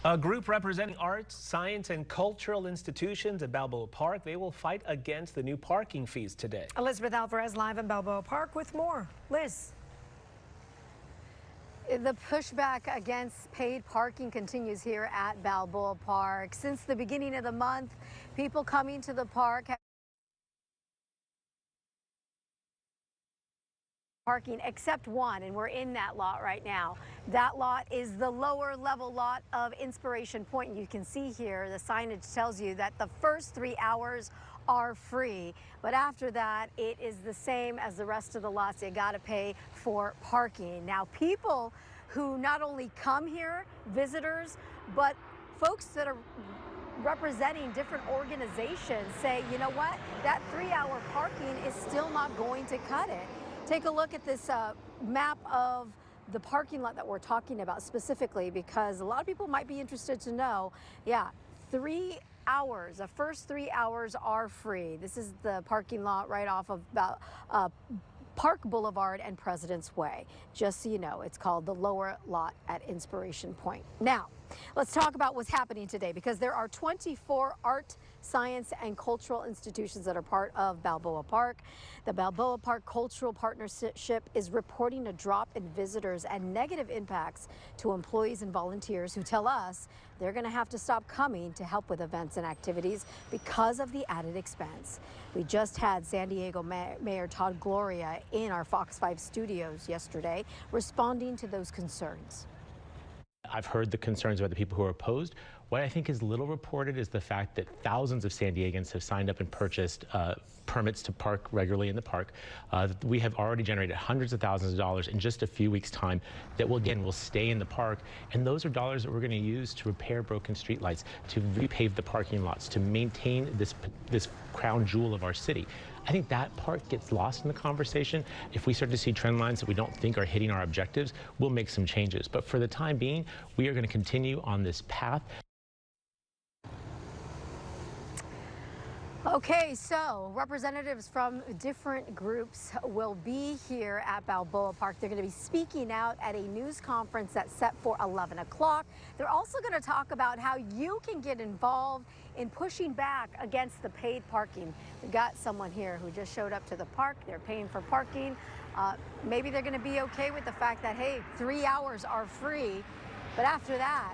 A group representing arts, science, and cultural institutions at Balboa Park, they will fight against the new parking fees today. Elizabeth Alvarez live in Balboa Park with more. Liz. The pushback against paid parking continues here at Balboa Park. Since the beginning of the month, people coming to the park have parking except one, and we're in that lot right now. That lot is the lower level lot of Inspiration Point. You can see here the signage tells you that the first 3 hours are free, but after that it is the same as the rest of the lots. You got to pay for parking. Now, people who not only come here, visitors, but folks that are representing different organizations say, you know what, that 3-hour parking is still not going to cut it. Take a look at this map of the parking lot that we're talking about specifically, because a lot of people might be interested to know, yeah, 3 hours, the first 3 hours are free. This is the parking lot right off of Park Boulevard and President's Way. Just so you know, it's called the lower lot at Inspiration Point. Now, let's talk about what's happening today, because there are 24 art, science, and cultural institutions that are part of Balboa Park. The Balboa Park Cultural Partnership is reporting a drop in visitors and negative impacts to employees and volunteers who tell us they're going to have to stop coming to help with events and activities because of the added expense. We just had San Diego Mayor Todd Gloria in our Fox 5 studios yesterday responding to those concerns. I've heard the concerns about the people who are opposed. What I think is little reported is the fact that thousands of San Diegans have signed up and purchased permits to park regularly in the park. We have already generated hundreds of thousands of dollars in just a few weeks' time that will stay in the park. And those are dollars that we're going to use to repair broken streetlights, to repave the parking lots, to maintain this crown jewel of our city. I think that part gets lost in the conversation. If we start to see trend lines that we don't think are hitting our objectives, we'll make some changes. But for the time being, we are going to continue on this path. Okay, so representatives from different groups will be here at Balboa Park. They're going to be speaking out at a news conference that's set for 11 o'clock. They're also going to talk about how you can get involved in pushing back against the paid parking. We've got someone here who just showed up to the park. They're paying for parking. Maybe they're going to be okay with the fact that, hey, 3 hours are free, but after that,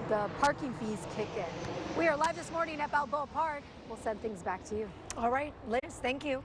the parking fees kick in. We are live this morning at Balboa Park. We'll send things back to you. All right, Liz, thank you.